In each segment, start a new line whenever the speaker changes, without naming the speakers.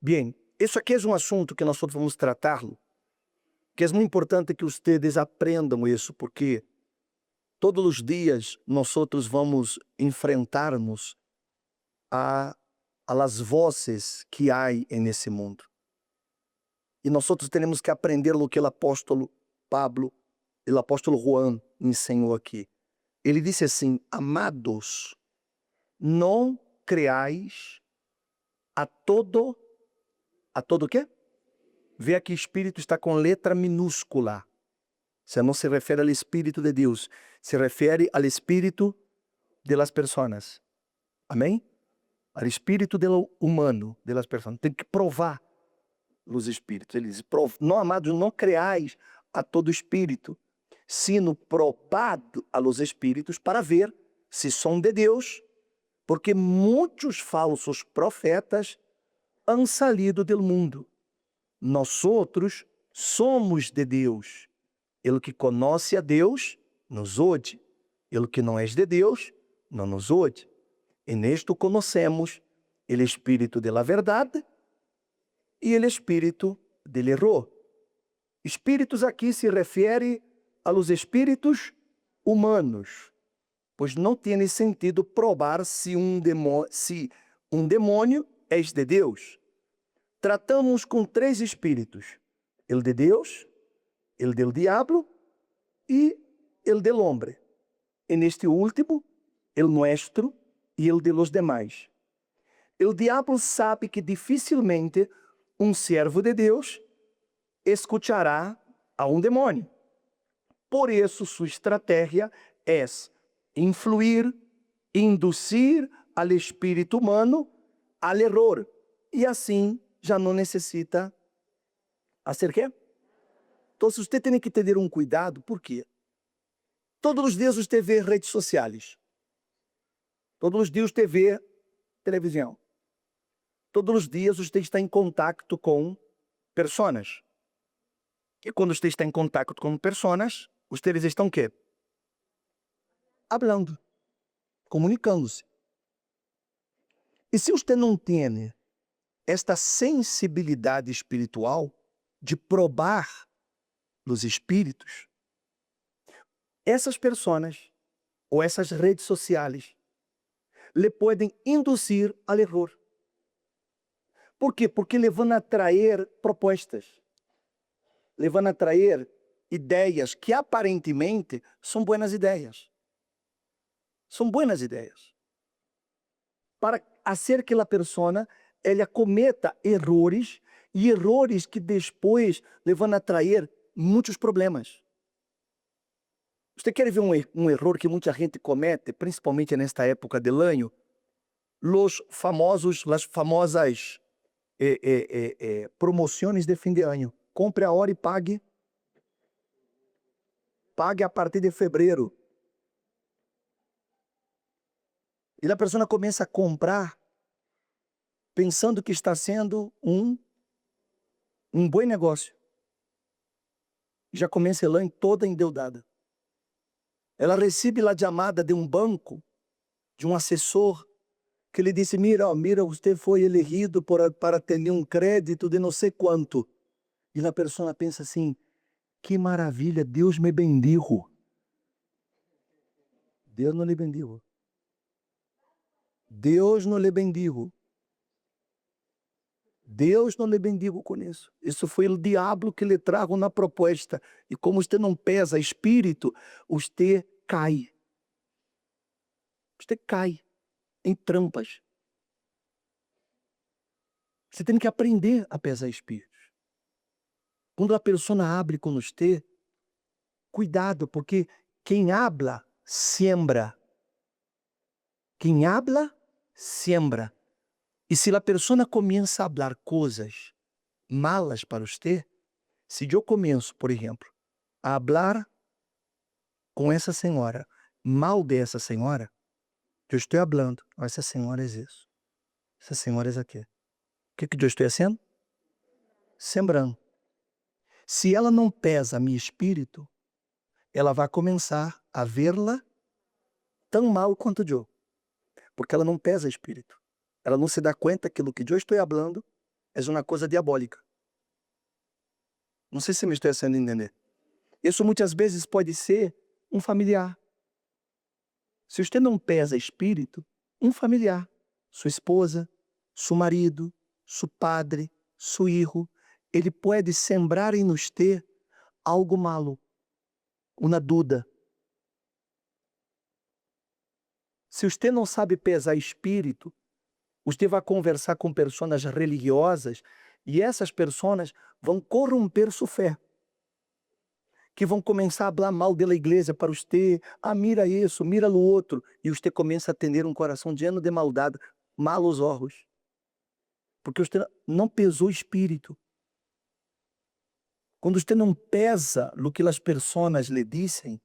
Bien, isso aqui é um assunto que nós vamos tratá-lo, que é muito importante que vocês aprendam isso, porque todos os dias nós vamos enfrentarmos a las vozes que há nesse mundo. E nós temos que aprender o que o apóstolo Pablo, o apóstolo Juan ensinou aqui. Ele disse assim: amados, não creais a todo o quê? Vê aqui, espírito está com letra minúscula. Você não se refere ao Espírito de Deus, se refere ao Espírito de las personas. Amém? Ao Espírito do humano, de las personas. Tem que provar os Espíritos. Ele diz, não, amados, não creais a todo Espírito, sino probado a los Espíritos para ver se são de Deus, porque muitos falsos profetas han salido do mundo. Nós outros somos de Deus. Ele que conhece a Deus, nos ode. Ele que não é de Deus, não nos ode. E nisto conhecemos o Espírito da verdade e o Espírito do erro. Espíritos aqui se refere aos espíritos humanos, pois não tem sentido provar se um demônio é de Deus. Tratamos com três espíritos: o de Deus, o do diabo e o del homem. E neste último, o nosso e o de los demais. O diabo sabe que dificilmente um servo de Deus escuchará a um demônio. Por isso, sua estratégia é influir, induzir ao espírito humano ao erro. E assim, já não necessita fazer quê? Então, você tem que ter um cuidado, por quê? Todos os dias você vê redes sociais. Todos os dias você vê televisão. Todos os dias você está em contato com pessoas. E quando você está em contato com pessoas, vocês estão o quê? Hablando, comunicando-se. E se você não tem esta sensibilidade espiritual de probar os espíritos, essas pessoas ou essas redes sociais lhe podem induzir ao erro. Por quê? Porque lhe vão atrair propostas, lhe vão atrair ideias que aparentemente são boas ideias. São boas ideias. Para fazer que a pessoa ela cometa erros, e erros que depois lhe vão atrair muitos problemas. Você quer ver um erro que muita gente comete, principalmente nesta época do ano? As famosas promoções de fim de ano. Compre a hora e pague. Pague a partir de fevereiro. E a pessoa começa a comprar pensando que está sendo um bom negócio. Já começa o ano toda endeudada. Ela recebe a chamada de um banco, de um assessor, que lhe disse, mira, você foi elegido para ter um crédito de não sei quanto. E a pessoa pensa assim, que maravilha, Deus me bendijo. Deus não lhe bendijo. Deus não lhe bendijo. Deus não lhe bendigo com isso. Isso foi o diabo que lhe trago na proposta. E como você não pesa espírito, você cai. Você cai em trampas. Você tem que aprender a pesar espíritos. Quando a pessoa abre com você, cuidado, porque quem habla, siembra. Quem habla, siembra. E se a pessoa começa a falar coisas malas para você, se eu começo, por exemplo, a falar com essa senhora, mal dessa senhora, eu estou falando, essa senhora é isso, essa senhora é aquilo. O que eu estou fazendo? Sembrando. Se ela não pesa meu espírito, ela vai começar a vê-la tão mal quanto eu, porque ela não pesa espírito. Ela não se dá conta que o que eu estou falando é uma coisa diabólica. Não sei se me estou fazendo entender. Isso muitas vezes pode ser um familiar. Se você não pesa espírito, um familiar, sua esposa, seu marido, seu padre, seu filho, ele pode sembrar em você algo malo, uma dúvida. Se você não sabe pesar espírito, você vai conversar com pessoas religiosas e essas pessoas vão corromper sua fé. Que vão começar a falar mal da igreja para você. Ah, mira isso, mira o outro. E você começa a ter um coração lleno de maldade, malos olhos. Porque você não pesou o espírito. Quando você não pesa o que as pessoas lhe dizem,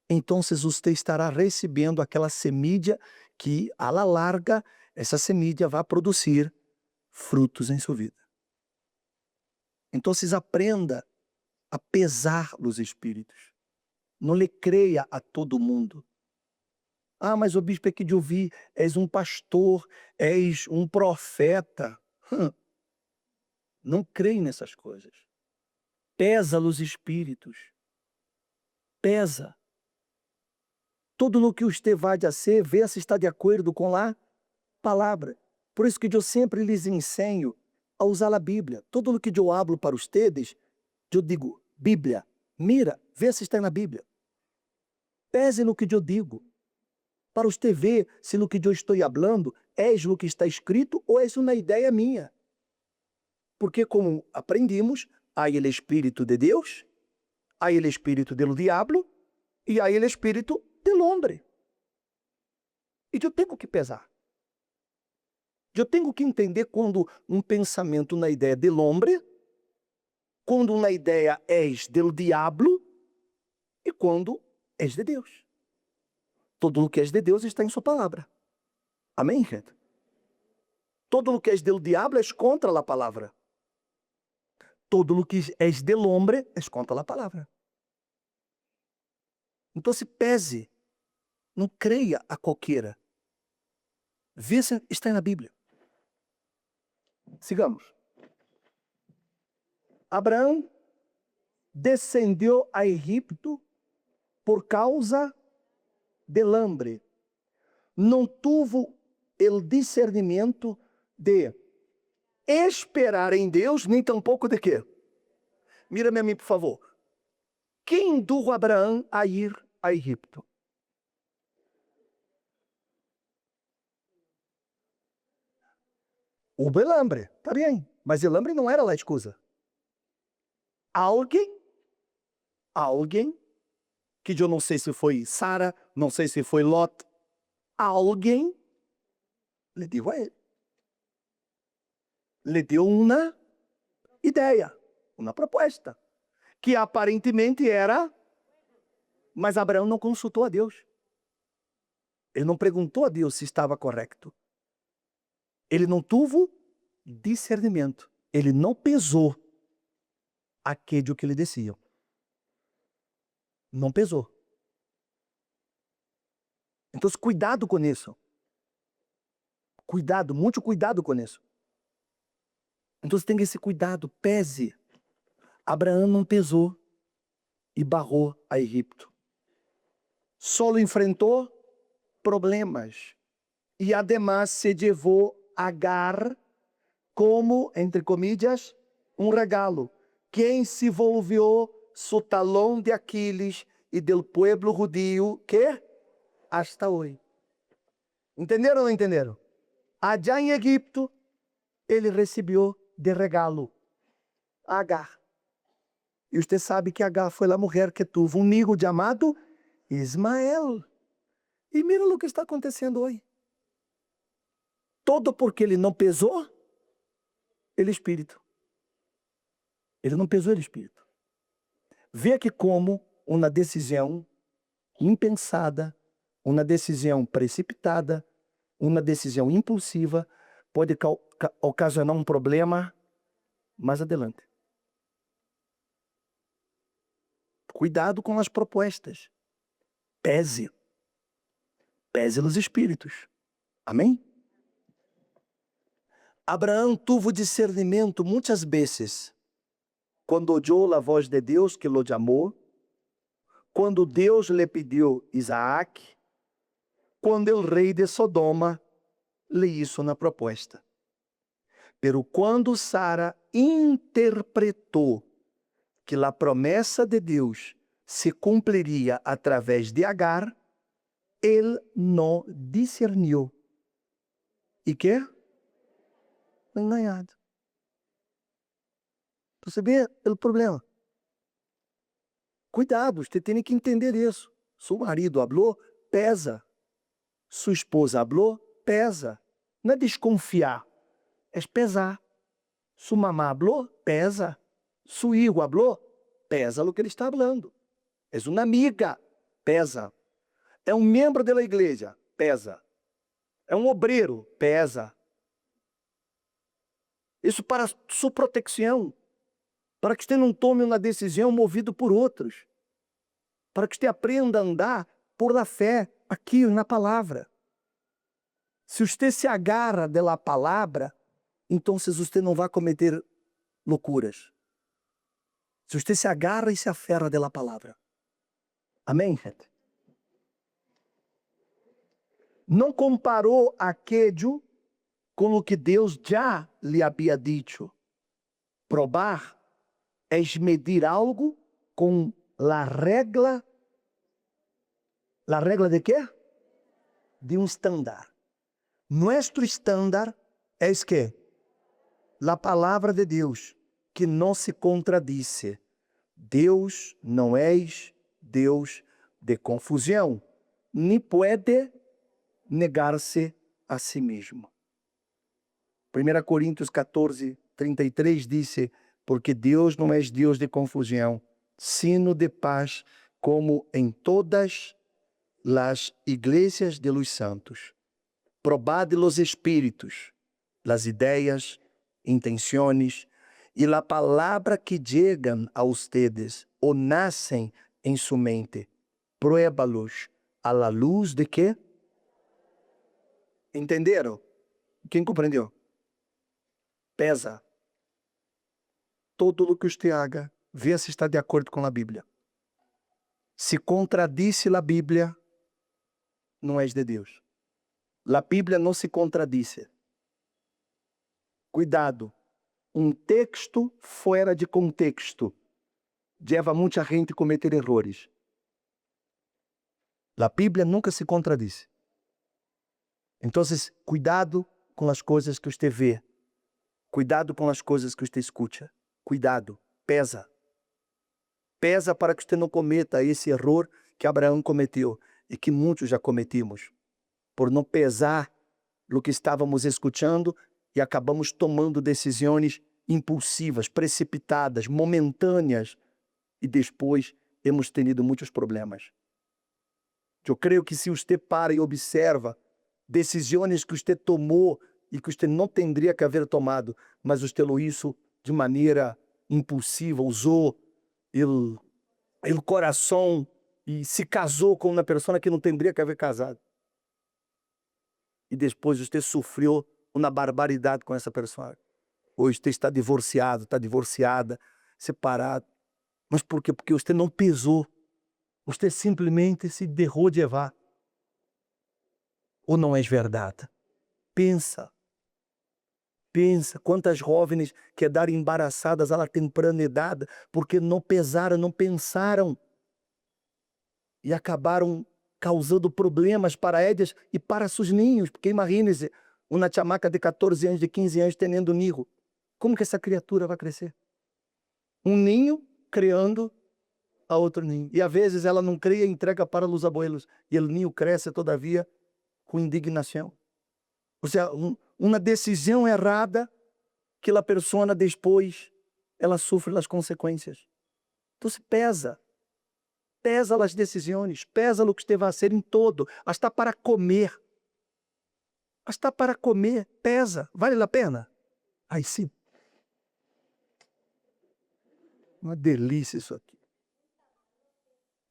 então você estará recebendo aquela semilla que, a la larga, essa semilla vai produzir frutos em sua vida. Então, aprenda a pesar os espíritos. Não lhe creia a todo mundo. Ah, mas o bispo é que de ouvir, és um pastor, és um profeta. Não creia nessas coisas. Pesa os espíritos. Pesa. Tudo o que você vai a ser, vê se está de acordo com a palavra. Por isso que eu sempre lhes ensino a usar a Bíblia. Tudo o que eu hablo para vocês, eu digo, Bíblia, mira, vê se está na Bíblia. Pese no que eu digo, para você ver se no que eu estou falando é o que está escrito ou é uma ideia minha. Porque como aprendimos, há o Espírito de Deus, há o Espírito do diabo e há o Espírito do homem. E eu tenho que pesar. Eu tenho que entender quando um pensamento, uma ideia do homem, quando uma ideia é do diabo e quando é de Deus. Todo o que é de Deus está em sua palavra. Amém, gente? Todo o que é do diabo é contra a palavra. Todo o que é do homem é contra a palavra. Então se pese. Não creia a qualquer. Vê se está na Bíblia. Sigamos. Abraão descendeu a Egipto por causa del hambre. Não teve o discernimento de esperar em Deus, nem tampouco de quê? Mira-me a mim, por favor. Quem induziu Abraão a ir a Egipto? O hambre, tá bem, mas o hambre não era a excusa. Alguém que eu não sei se foi Sara, não sei se foi Lot, alguém lhe deu a ele. Lhe deu uma ideia, uma proposta, que aparentemente era, mas Abraão não consultou a Deus. Ele não perguntou a Deus se estava correto. Ele não teve discernimento. Ele não pesou aquele que lhe desciam. Não pesou. Então, cuidado com isso. Cuidado, muito cuidado com isso. Então, você tem esse cuidado, pese. Abraão não pesou e barrou a Egipto. Só enfrentou problemas. E, además, se levou Agar como, entre comillas, um regalo. Quem se volvió su talão de Aquiles e del pueblo judío que hasta hoje. Entenderam ou não entenderam? Allá em Egipto, ele recebeu de regalo Agar. E você sabe que Agar foi a mulher que teve um filho chamado Ismael. E mira o que está acontecendo hoje. Todo porque ele não pesou o espírito. Ele não pesou o espírito. Vê que como uma decisão impensada, uma decisão precipitada, uma decisão impulsiva pode ocasionar um problema mais adelante. Cuidado com as propostas. Pese. Pese os espíritos. Amém? Abraão tuvo discernimento muitas vezes, quando oyó a voz de Deus que lo chamou, quando Deus lhe pediu Isaac, quando o rei de Sodoma lhe hizo uma proposta. Pero quando Sara interpretou que a promessa de Deus se cumpriria através de Agar, ele não discerniu. E que? Enganado. Você vê o problema. Cuidado, você tem que entender isso. Seu marido falou, pesa. Sua esposa falou, pesa. Não é desconfiar, é pesar. Sua mamá falou, pesa. Seu hijo falou, pesa o que ele está falando. É uma amiga, pesa. É um membro da igreja, pesa. É um obreiro, pesa. Isso para sua proteção, para que você não tome uma decisão movido por outros, para que você aprenda a andar por la fé aqui na palavra. Se você se agarra da palavra, então você não vai cometer loucuras. Se você se agarra e se aferra da palavra. Amém, gente? Não comparou aquello com o que Deus já lhe havia dito. Probar é medir algo com a regra. A regra de quê? De um estándar. Nosso estándar é que a palavra de Deus, que não se contradice. Deus não é Deus de confusão, nem pode negar-se a si mesmo. 1 Coríntios 14, 33 diz: porque Deus não é Deus de confusão, sino de paz, como em todas as igrejas de los santos. Probad los espíritus, las ideias, intenções e a palavra que chegam a ustedes ou nascem em sua mente. Pruébalos a la luz de quê? Entenderam? Quem compreendeu? Pesa. Todo o que você haga, vê se está de acordo com a Bíblia. Se contradice a Bíblia, não és de Deus. A Bíblia não se contradice. Cuidado. Um texto fora de contexto leva muita gente a cometer erros. A Bíblia nunca se contradiz. Então, cuidado com as coisas que você vê. Cuidado com as coisas que você escuta. Cuidado. Pesa. Pesa para que você não cometa esse erro que Abraão cometeu e que muitos já cometimos. Por não pesar o que estávamos escutando e acabamos tomando decisões impulsivas, precipitadas, momentâneas e depois hemos tenido muitos problemas. Eu creio que se você para e observa decisões que você tomou e que você não teria que haver tomado, mas você lo hizo de maneira impulsiva, usou o coração e se casou com uma pessoa que não teria que haver casado. E depois você sofreu uma barbaridade com essa pessoa. Hoje você está divorciado, está divorciada, separado. Mas por quê? Porque você não pesou. Você simplesmente se deixou levar. Ou não é verdade? Pensa. Pensa quantas jovens quedaram embaraçadas à temprana idade porque não pesaram, não pensaram. E acabaram causando problemas para elas e para seus ninhos. Porque imagine-se, uma chamaca de 14 anos, de 15 anos, tendo um ninho. Como que essa criatura vai crescer? Um ninho criando a outro ninho. E às vezes ela não cria e entrega para os abuelos. E o ninho cresce, todavia, com indignação. Ou seja, uma decisão errada que a pessoa depois, ela sofre as consequências. Então se pesa. Pesa as decisões, pesa o que você vai fazer em todo, até para comer. Até para comer, pesa. Vale a pena? Aí sim. Uma delícia isso aqui.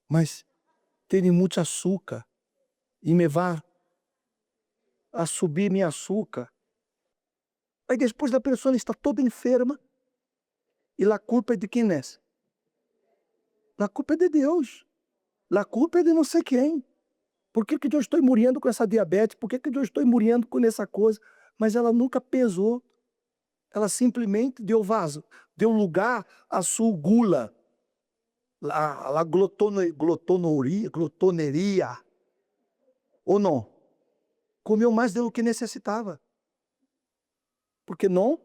Mas tem muito açúcar e me vai a subir meu açúcar. Aí depois a pessoa está toda enferma e a culpa é de quem é? A culpa é de Deus. A culpa é de não sei quem. Por que eu estou morrendo com essa diabetes? Por que eu estou morrendo com essa coisa? Mas ela nunca pesou. Ela simplesmente deu vaso, deu lugar à sua gula, a glotoneria, ou não? Comeu mais do que necessitava. Porque não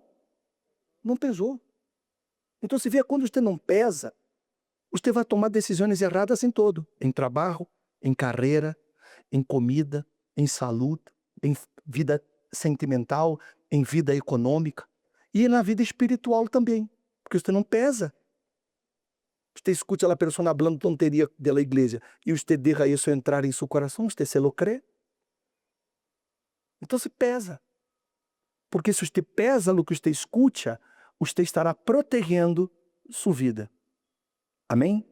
pesou. Então, se vê, quando você não pesa, você vai tomar decisões erradas em todo. Em trabalho, em carreira, em comida, em saúde, em vida sentimental, em vida econômica e na vida espiritual também. Porque você não pesa. Você escuta a pessoa falando tonteria da igreja e você deixa isso entrar em seu coração, você se lo crê. Então se pesa. Porque se você pesa no que você escuta, você estará protegendo sua vida. Amém?